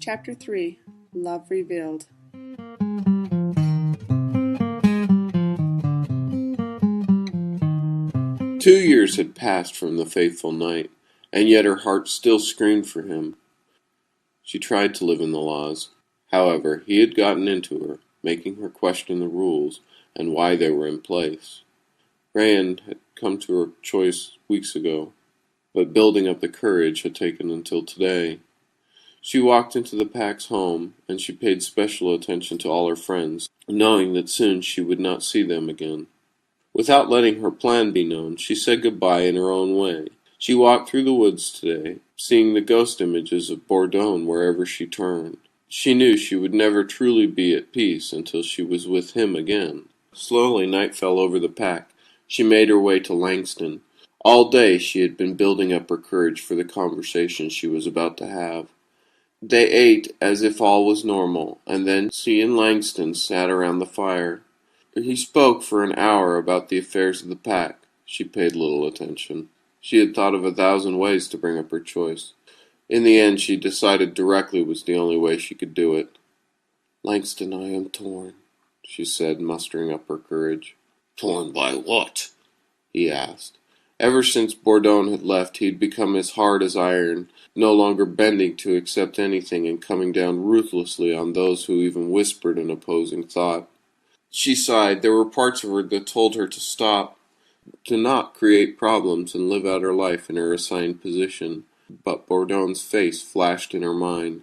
Chapter 3. Love Revealed. Two years had passed from the fateful night, and yet her heart still screamed for him. She tried to live in the laws. However, he had gotten into her, making her question the rules and why they were in place. Rayan had come to her choice weeks ago, but building up the courage had taken until today. She walked into the pack's home, and she paid special attention to all her friends, knowing that soon she would not see them again. Without letting her plan be known, she said goodbye in her own way. She walked through the woods today, seeing the ghost images of Bourdon wherever she turned. She knew she would never truly be at peace until she was with him again. Slowly night fell over the pack. She made her way to Langston. All day she had been building up her courage for the conversation she was about to have. They ate as if all was normal, and then she and Langston sat around the fire. He spoke for an hour about the affairs of the pack. She paid little attention. She had thought of 1,000 ways to bring up her choice. In the end, she decided directly was the only way she could do it. "Langston, I am torn," she said, mustering up her courage. "Torn by what?" he asked. Ever since Bourdon had left, he had become as hard as iron, no longer bending to accept anything and coming down ruthlessly on those who even whispered an opposing thought. She sighed. There were parts of her that told her to stop, to not create problems and live out her life in her assigned position. But Bourdon's face flashed in her mind.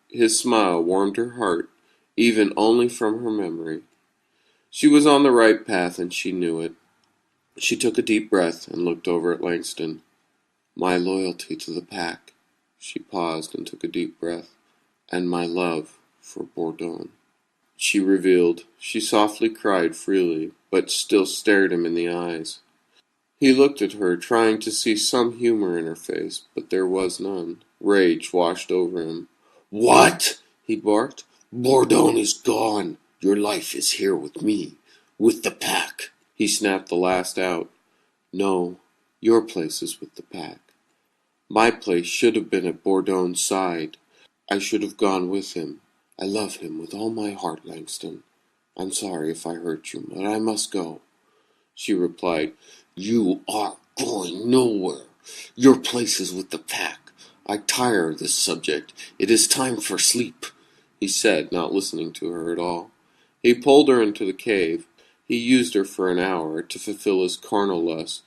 His smile warmed her heart, even only from her memory. She was on the right path, and she knew it. She took a deep breath and looked over at Langston. "My loyalty to the pack." She paused and took a deep breath. "And my love for Bourdon." She revealed. She softly cried freely, but still stared him in the eyes. He looked at her, trying to see some humor in her face, but there was none. Rage washed over him. "What?" he barked. "Bourdon is gone. Your life is here with me, with the pack." He snapped the last out. "No, your place is with the pack. My place should have been at Bourdon's side. I should have gone with him. I love him with all my heart, Langston. I'm sorry if I hurt you, but I must go." She replied, "You are going nowhere. Your place is with the pack. I tire of this subject. It is time for sleep," he said, not listening to her at all. He pulled her into the cave. He used her for an hour to fulfill his carnal lust.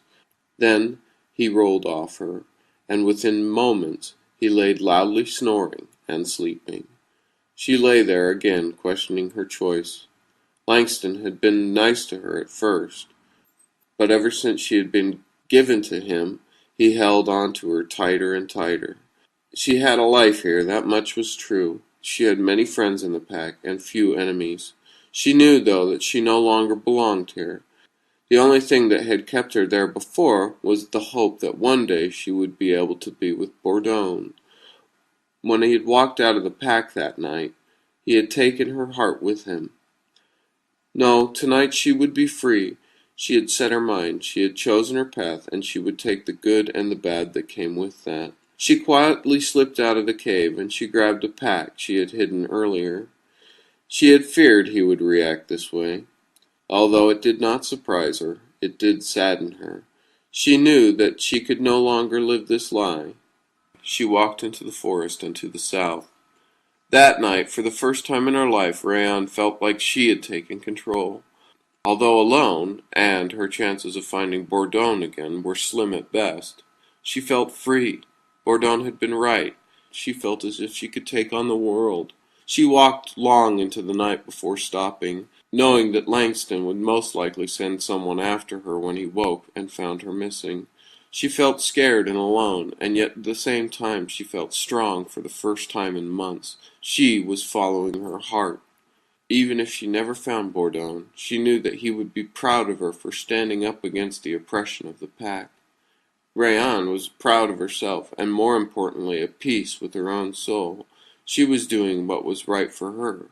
Then he rolled off her, and within moments he lay loudly snoring and sleeping. She lay there again, questioning her choice. Langston had been nice to her at first, but ever since she had been given to him, he held on to her tighter and tighter. She had a life here, that much was true. She had many friends in the pack, and few enemies. She knew, though, that she no longer belonged here. The only thing that had kept her there before was the hope that one day she would be able to be with Bourdon. When he had walked out of the pack that night, he had taken her heart with him. No, tonight she would be free. She had set her mind, she had chosen her path, and she would take the good and the bad that came with that. She quietly slipped out of the cave, and she grabbed a pack she had hidden earlier. She had feared he would react this way. Although it did not surprise her, it did sadden her. She knew that she could no longer live this lie. She walked into the forest and to the south. That night, for the first time in her life, Rayan felt like she had taken control. Although alone, and her chances of finding Bourdon again were slim at best, she felt free. Bourdon had been right. She felt as if she could take on the world. She walked long into the night before stopping, knowing that Langston would most likely send someone after her when he woke and found her missing. She felt scared and alone, and yet at the same time she felt strong for the first time in months. She was following her heart. Even if she never found Bourdon, she knew that he would be proud of her for standing up against the oppression of the pack. Rayan was proud of herself, and more importantly, at peace with her own soul. She was doing what was right for her.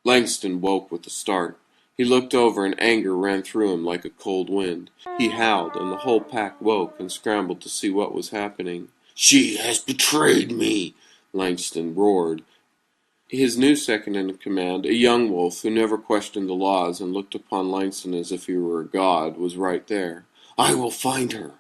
Langston woke with a start. He looked over and anger ran through him like a cold wind. He howled, and the whole pack woke and scrambled to see what was happening. "She has betrayed me!" Langston roared. His new second-in-command, a young wolf who never questioned the laws and looked upon Langston as if he were a god, was right there. "I will find her."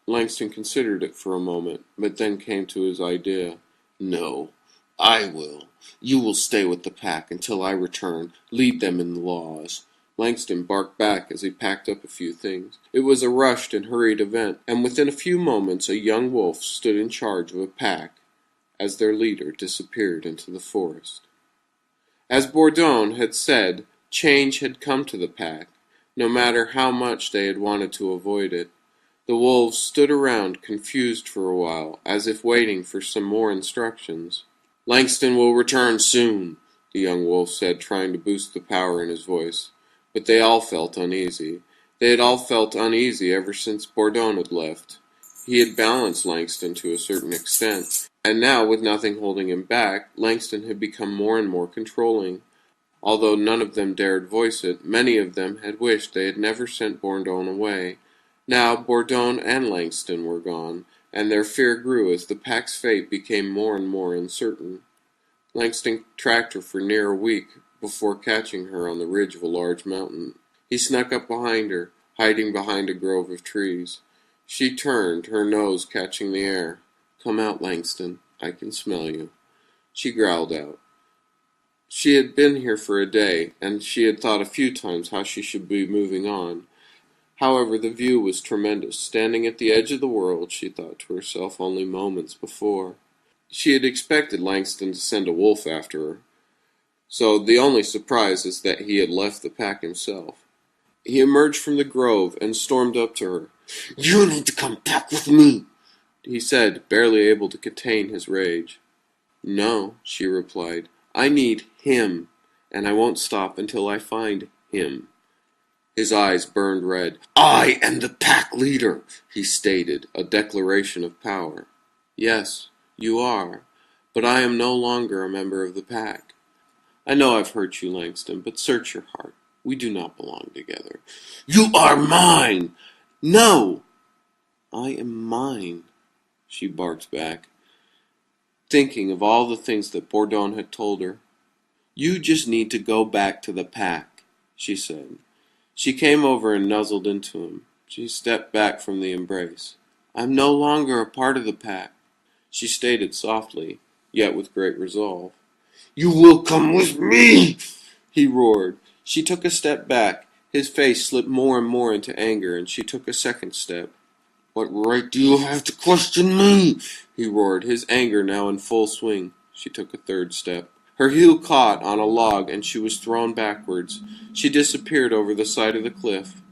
Langston considered it for a moment, but then came to his idea. "No, I will. You will stay with the pack until I return. Lead them in the laws." Langston barked back as he packed up a few things. It was a rushed and hurried event, and within a few moments a young wolf stood in charge of a pack as their leader disappeared into the forest. As Bourdon had said, change had come to the pack, no matter how much they had wanted to avoid it. The wolves stood around confused for a while, as if waiting for some more instructions. "Langston will return soon," the young wolf said, trying to boost the power in his voice. But they all felt uneasy. They had all felt uneasy ever since Bourdon had left. He had balanced Langston to a certain extent, and now, with nothing holding him back, Langston had become more and more controlling. Although none of them dared voice it, many of them had wished they had never sent Bourdon away. Now Bourdon and Langston were gone, and their fear grew as the pack's fate became more and more uncertain. Langston tracked her for near a week before catching her on the ridge of a large mountain. He snuck up behind her, hiding behind a grove of trees. She turned, her nose catching the air. "Come out, Langston. I can smell you." She growled out. She had been here for a day, and she had thought a few times how she should be moving on. However, the view was tremendous. Standing at the edge of the world, she thought to herself only moments before. She had expected Langston to send a wolf after her, so the only surprise is that he had left the pack himself. He emerged from the grove and stormed up to her. "You need to come back with me," he said, barely able to contain his rage. "No," she replied. "I need him, and I won't stop until I find him." His eyes burned red. "I am the pack leader," he stated, a declaration of power. "Yes, you are, but I am no longer a member of the pack. I know I've hurt you, Langston, but search your heart. We do not belong together." "You are mine!" "No!" "I am mine," she barked back, thinking of all the things that Bourdon had told her. "You just need to go back to the pack," she said. She came over and nuzzled into him. She stepped back from the embrace. "I'm no longer a part of the pack," she stated softly, yet with great resolve. "You will come with me!" he roared. She took a step back. His face slipped more and more into anger, and she took a second step. "What right do you have to question me?" he roared, his anger now in full swing. She took a third step. Her heel caught on a log, and she was thrown backwards. She disappeared over the side of the cliff.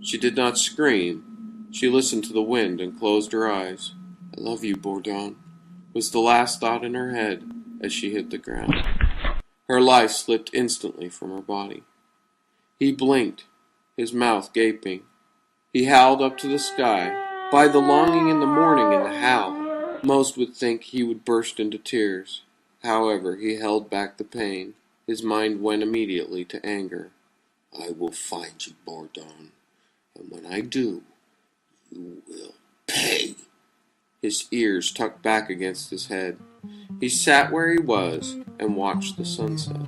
She did not scream. She listened to the wind and closed her eyes. "I love you, Bourdon," was the last thought in her head as she hit the ground. Her life slipped instantly from her body. He blinked, his mouth gaping. He howled up to the sky. By the longing in the morning and the howl, most would think he would burst into tears. However, he held back the pain. His mind went immediately to anger. "I will find you, Bourdon, and when I do, you will pay." His ears tucked back against his head. He sat where he was and watched the sunset.